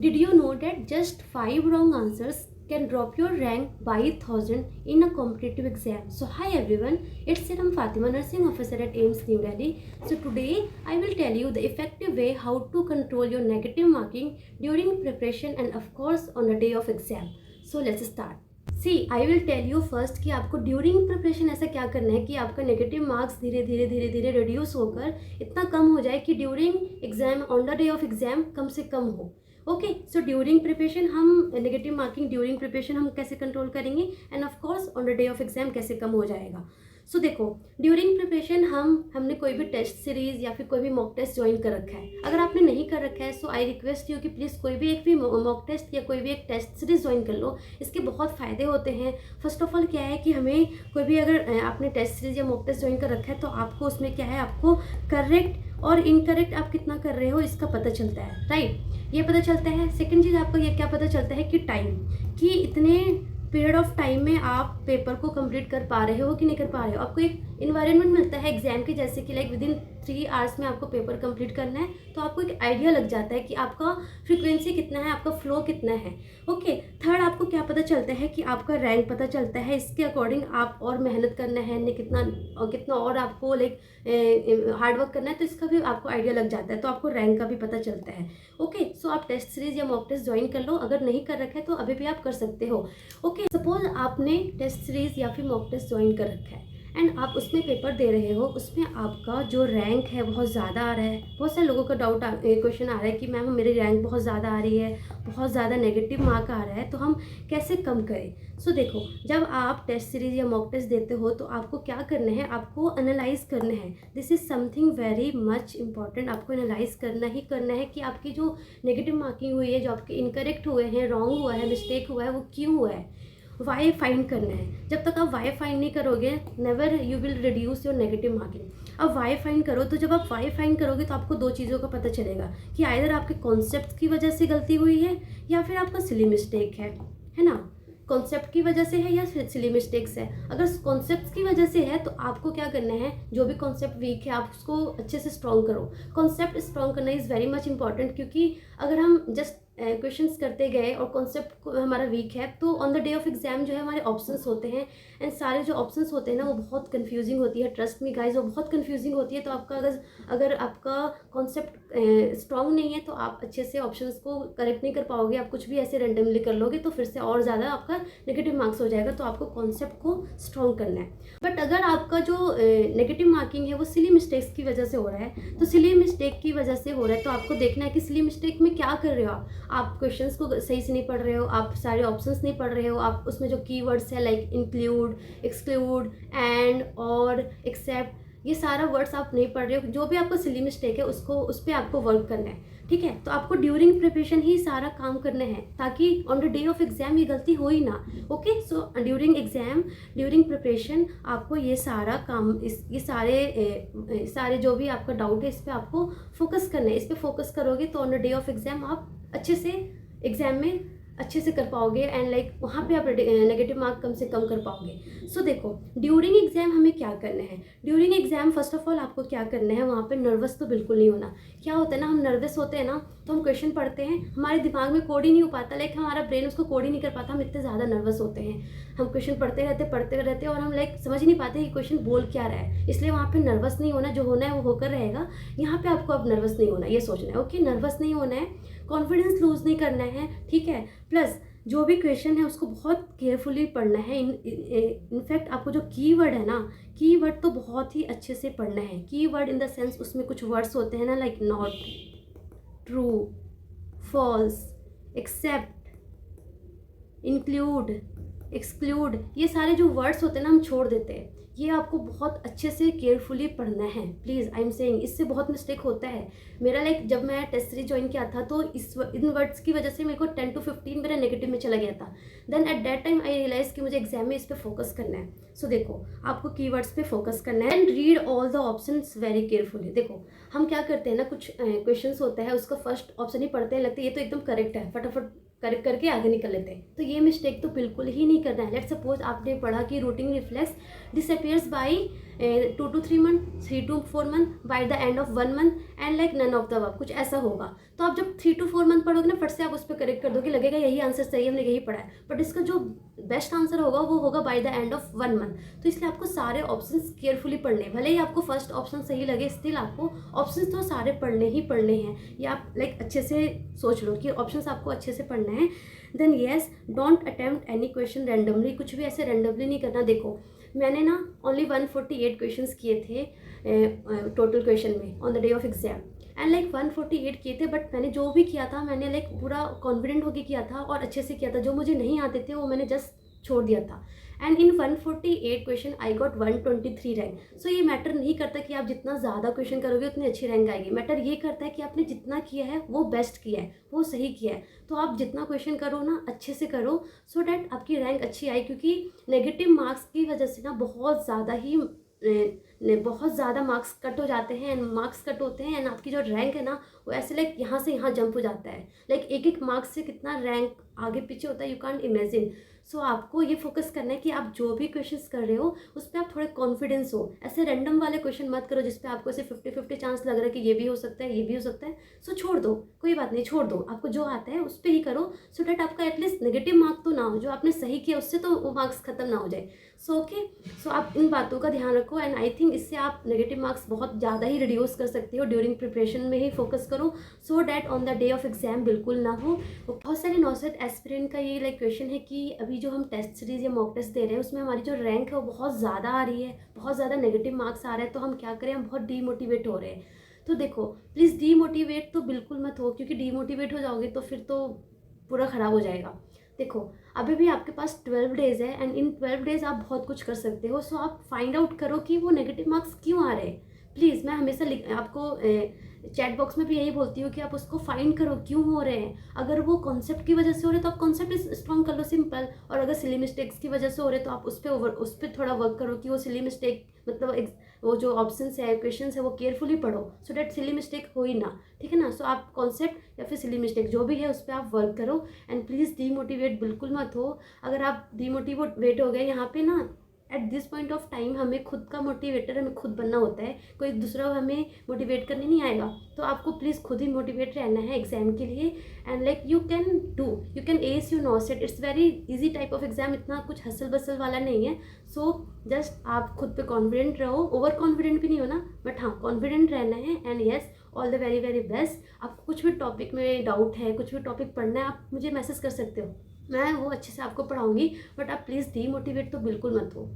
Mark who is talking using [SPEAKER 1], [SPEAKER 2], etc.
[SPEAKER 1] Did you know that just 5 wrong answers can drop your rank by 1000 in a competitive exam? So hi everyone, it's Siram Fatima, nursing officer at AIMS New Delhi. So today I will tell you the effective way how to control your negative marking during preparation and of course on the day of exam. So let's start. See I will tell you first कि आपको during preparation ऐसा क्या करना है कि आपका negative marks धीरे धीरे धीरे धीरे रिड्यूस होकर इतना कम हो जाए कि during exam on the day of exam कम से कम हो. ओके, सो ड्यूरिंग प्रिपरेशन हम नेगेटिव मार्किंग ड्यूरिंग प्रिपरेशन हम कैसे कंट्रोल करेंगे and of course on the day of exam कैसे कम हो जाएगा. सो देखो, ड्यूरिंग प्रिपरेशन हमने कोई भी टेस्ट सीरीज या फिर कोई भी मॉक टेस्ट ज्वाइन कर रखा है. अगर आपने नहीं कर रखा है सो आई रिक्वेस्ट यू कि प्लीज़ कोई भी एक भी मॉक टेस्ट या कोई भी एक टेस्ट सीरीज ज्वाइन कर लो. इसके बहुत फ़ायदे होते हैं. फर्स्ट ऑफ ऑल क्या है कि हमें कोई भी अगर आपने टेस्ट सीरीज या मॉक टेस्ट ज्वाइन कर रखा है तो आपको उसमें क्या है, आपको करेक्ट और इनकरेक्ट आप कितना कर रहे हो इसका पता चलता है. राइट, ये पता चलता है. सेकंड चीज़ आपको ये क्या पता चलता है कि टाइम, कि इतने पीरियड ऑफ टाइम में आप पेपर को कंप्लीट कर पा रहे हो कि नहीं कर पा रहे हो. आपको एक इन्वायरमेंट मिलता है एग्जाम के जैसे कि लाइक विद इन 3 आवर्स में आपको पेपर कंप्लीट करना है, तो आपको एक आइडिया लग जाता है कि आपका फ्रीक्वेंसी कितना है, आपका फ्लो कितना है. ओके, थर्ड आपको क्या पता चलता है कि आपका रैंक पता चलता है. इसके अकॉर्डिंग आप और मेहनत करना है ने कितना और आपको लाइक हार्डवर्क करना है, तो इसका भी आपको आइडिया लग जाता है, तो आपको रैंक का भी पता चलता है. ओके, सो आप टेस्ट सीरीज या मॉक टेस्ट ज्वाइन कर लो. अगर नहीं कर रखा है तो अभी भी आप कर सकते हो. ओके, सपोज आपने टेस्ट सीरीज या फिर मॉक टेस्ट ज्वाइन कर रखा है एंड आप उसमें पेपर दे रहे हो, उसमें आपका जो रैंक है बहुत ज़्यादा आ रहा है. बहुत सारे लोगों का डाउट क्वेश्चन आ रहा है कि मैम मेरी रैंक बहुत ज़्यादा आ रही है, बहुत ज़्यादा नेगेटिव मार्क आ रहा है, तो हम कैसे कम करें. सो देखो, जब आप टेस्ट सीरीज या मॉक टेस्ट देते हो तो आपको क्या करना है, आपको एनालाइज करना है. This is something very much important. आपको एनालाइज करना है कि आपकी जो नेगेटिव मार्किंग हुई है, जो आपके इनकरेक्ट हुए हैं, रॉन्ग हुआ है, मिस्टेक हुआ है, वो क्यों हुआ है. वाई फाइंड करना है. जब तक आप वाई फाइंड नहीं करोगे never you will reduce your negative marking. अब वाई फाइंड करो, तो जब आप वाई फाइंड करोगे तो आपको 2 चीज़ों का पता चलेगा कि आइदर आपके कॉन्सेप्ट की वजह से गलती हुई है या फिर आपका सिली मिस्टेक है ना. कॉन्सेप्ट की वजह से है या सिली मिस्टेक्स है. अगर कॉन्सेप्ट की वजह से है तो आपको क्या करना है, जो भी कॉन्सेप्ट वीक है आप उसको अच्छे से स्ट्रॉन्ग करो. कॉन्सेप्ट स्ट्रॉन्ग करना इज़ वेरी मच इंपॉर्टेंट, क्योंकि अगर हम जस्ट क्वेश्चंस करते गए और कॉन्सेप्ट हमारा वीक है तो on the day of exam जो है हमारे ऑप्शंस होते हैं एंड सारे जो ऑप्शंस होते हैं ना वो बहुत कंफ्यूजिंग होती है. ट्रस्ट मी गाइज, वो बहुत कंफ्यूजिंग होती है. तो आपका अगर आपका कॉन्सेप्ट स्ट्रॉन्ग नहीं है तो आप अच्छे से ऑप्शंस को करेक्ट नहीं कर पाओगे. आप कुछ भी ऐसे रेंडमली कर लोगे तो फिर से और ज़्यादा आपका नेगेटिव मार्क्स हो जाएगा. तो आपको कॉन्सेप्ट को स्ट्रॉन्ग करना है. बट अगर आपका जो नेगेटिव मार्किंग है वो सिली मिस्टेक्स की वजह से हो रहा है, तो सिली मिस्टेक की वजह से हो रहा है तो आपको देखना है कि सिली मिस्टेक में क्या कर रहे हो. आप क्वेश्चंस को सही से नहीं पढ़ रहे हो, आप सारे ऑप्शंस नहीं पढ़ रहे हो, आप उसमें जो कीवर्ड्स है लाइक इंक्लूड, एक्सक्लूड, एंड, और, एक्सेप्ट, ये सारा वर्ड्स आप नहीं पढ़ रहे हो. जो भी आपको सिली मिस्टेक है उस पर आपको वर्क करना है. ठीक है, तो आपको ड्यूरिंग प्रिपरेशन ही सारा काम करना है ताकि on the day of exam ये गलती हो ही ना. Okay, so during exam, during preparation आपको ये सारा काम, ये सारे जो भी आपका डाउट है इस पर आपको फोकस करना है. इस पर फोकस करोगे तो on the day of exam आप अच्छे से एग्जाम में अच्छे से कर पाओगे एंड लाइक वहाँ पे आप नेगेटिव मार्क कम से कम कर पाओगे. सो देखो, ड्यूरिंग एग्जाम हमें क्या करना है. During exam first of all आपको क्या करना है, वहाँ पे नर्वस तो बिल्कुल नहीं होना. क्या होता है ना, हम नर्वस होते हैं ना तो हम क्वेश्चन पढ़ते हैं, हमारे दिमाग में कोड ही नहीं हो पाता, लाइक हमारा ब्रेन उसको कोड ही नहीं कर पाता. हम इतने ज़्यादा नर्वस होते हैं, हम क्वेश्चन पढ़ते रहते और हम लाइक समझ ही नहीं पाते कि क्वेश्चन बोल क्या रहा है. इसलिए वहाँ पे नर्वस नहीं होना, जो होना है वो होकर रहेगा. यहाँ पे आपको अब नर्वस नहीं होना, ये सोचना है. ओके, नर्वस नहीं होना है, कॉन्फिडेंस लूज नहीं करना है. ठीक है, प्लस जो भी क्वेश्चन है उसको बहुत केयरफुली पढ़ना है. इनफैक्ट आपको जो कीवर्ड है ना, कीवर्ड तो बहुत ही अच्छे से पढ़ना है. कीवर्ड इन द सेंस उसमें कुछ वर्ड्स होते हैं ना like not, true, false, except, include, exclude, ये सारे जो वर्ड्स होते हैं ना हम छोड़ देते हैं. ये आपको बहुत अच्छे से केयरफुली पढ़ना है. प्लीज़ आई एम सेइंग, इससे बहुत मिस्टेक होता है. मेरा लाइक जब मैं टेस्ट सीरीज ज्वाइन किया था तो इन वर्ड्स की वजह से मेरे को 10 to 15 मेरा नेगेटिव में चला गया था. Then at that time I realise कि मुझे एग्जाम में इस पर फोकस करना है. सो देखो, आपको कीवर्ड्स पे फोकस करना है and read all the options very carefully. देखो, हम क्या करते हैं ना, कुछ क्वेश्चंस होता है उसका फर्स्ट ऑप्शन ही पढ़ते हैं, लगता है ये तो एकदम करेक्ट है, फटाफट करेक्ट करके आगे निकल लेते हैं। तो ये मिस्टेक तो बिल्कुल ही नहीं करना है। लेट सपोज आपने पढ़ा कि rooting reflex disappears by 2 to 3 month, 3 to 4 month, by the end of 1 month and like none of the above, कुछ ऐसा होगा। तो आप जब 3 to 4 मंथ पढ़ोगे ना, फट से आप उस पर करेक्ट कर दोगे, लगेगा यही आंसर सही है, हमने यही पढ़ा है। बट इसका जो बेस्ट आंसर होगा वो होगा bye the end of 1 month. तो इसलिए आपको सारे ऑप्शंस केयरफुली पढ़ने हैं। भले ही आपको फर्स्ट ऑप्शन सही लगे, स्टिल आपको ऑप्शंस तो सारे पढ़ने ही पढ़ने हैं। या आप लाइक अच्छे से सोच लो कि ऑप्शंस आपको अच्छे से पढ़ना है। Then yes, don't attempt any question randomly, कुछ भी ऐसे रैंडमली नहीं करना। देखो मैंने ना ओनली 148 क्वेश्चंस किए थे टोटल क्वेश्चन में on the day of exam, and like 148 किए थे। बट मैंने जो भी किया था मैंने लाइक पूरा कॉन्फिडेंट होकर किया था और अच्छे से किया था। जो मुझे नहीं आते थे वो मैंने जस्ट छोड़ दिया था। And in 148 question I got 123 rank. So ये मैटर नहीं करता कि आप जितना ज़्यादा क्वेश्चन करोगे उतनी अच्छी रैंक आएगी। मैटर ये करता है कि आपने जितना किया है वो बेस्ट किया है, वो सही किया है। तो आप जितना क्वेश्चन करो ना अच्छे से करो, सो डैट आपकी रैंक अच्छी आए। क्योंकि नेगेटिव मार्क्स की वजह से ना बहुत ज़्यादा मार्क्स कट हो जाते हैं, एंड मार्क्स कट होते हैं एंड आपकी जो रैंक है ना वो ऐसे लाइक यहाँ से यहाँ जंप हो जाता है। लाइक एक एक मार्क्स से कितना रैंक आगे पीछे होता है, यू कांट इमेजिन। सो आपको ये फोकस करना है कि आप जो भी क्वेश्चंस कर रहे हो उस पर आप थोड़े कॉन्फिडेंस हो। ऐसे रैंडम वाले क्वेश्चन मत करो जिस पे आपको ऐसे 50-50 चांस लग रहा है कि ये भी हो सकता है, ये भी हो सकता है। सो छोड़ दो, कोई बात नहीं, छोड़ दो। आपको जो आता है उस पर ही करो, सो डैट आपका एटलीस्ट नेगेटिव मार्क तो ना हो। जो आपने सही किया उससे तो वो मार्क्स खत्म ना हो जाए। सो ओके, सो आप इन बातों का ध्यान रखो। एंड आई थिंक इससे आप नेगेटिव मार्क्स बहुत ज़्यादा ही रिड्यूस कर सकते हो। ड्यूरिंग प्रिपरेशन में ही फोकस करो, so that on the day of exam बिल्कुल ना हो। बहुत सारे नौसद एस्पिरेंट का ये लाइक क्वेश्चन है कि अभी जो हम टेस्ट सीरीज या मॉक टेस्ट दे रहे हैं उसमें हमारी जो रैंक है वो बहुत ज़्यादा आ रही है, बहुत ज़्यादा नेगेटिव मार्क्स आ रहे हैं, तो हम क्या करें, हम बहुत डीमोटिवेट हो रहे हैं। तो देखो प्लीज़ डीमोटिवेट तो बिल्कुल मत हो, क्योंकि डीमोटिवेट हो जाओगे तो फिर तो पूरा ख़राब हो जाएगा। देखो अभी भी आपके पास 12 डेज़ है एंड इन 12 डेज़ आप बहुत कुछ कर सकते हो। सो आप फाइंड आउट करो कि वो नेगेटिव मार्क्स क्यों आ रहे हैं। प्लीज़ मैं हमेशा आपको चैट बॉक्स में भी यही बोलती हूँ कि आप उसको फाइंड करो क्यों हो रहे हैं। अगर वो कॉन्सेप्ट की वजह से हो रहे हैं तो आप कॉन्सेप्ट स्ट्रॉन्ग कर लो, सिंपल। और अगर सिली मिस्टेक्स की वजह से हो रहे हैं तो आप उस पर थोड़ा वर्क करो कि वो सिली मिस्टेक मतलब वो जो ऑप्शंस है, क्वेश्चंस है, वो केयरफुली पढ़ो, सो डैट सिली मिस्टेक हो ही ना, ठीक है ना। सो आप कॉन्सेप्ट या फिर सिली मिस्टेक जो भी है उस पर आप वर्क करो। एंड प्लीज़ डीमोटिवेट बिल्कुल मत हो। अगर आप डीमोटिवेट हो गए यहाँ पे ना, at this point of time हमें खुद का मोटिवेटर हमें खुद बनना होता है, कोई दूसरा हमें मोटिवेट करने नहीं आएगा। तो आपको प्लीज़ खुद ही मोटिवेट रहना है एग्जाम के लिए। And like you can as you नॉसेट, it's very easy type of exam, इतना कुछ हसल बसल वाला नहीं है। सो जस्ट आप खुद पे कॉन्फिडेंट रहो, ओवर कॉन्फिडेंट भी नहीं होना, बट हाँ कॉन्फिडेंट रहना है। And yes, all the very very best. आपको कुछ भी टॉपिक में डाउट है, कुछ भी टॉपिक पढ़ना है, आप मुझे मैसेज कर सकते हो, मैं वो अच्छे से आपको पढ़ाऊँगी। बट आप प्लीज़ डीमोटिवेट तो बिल्कुल मत हो।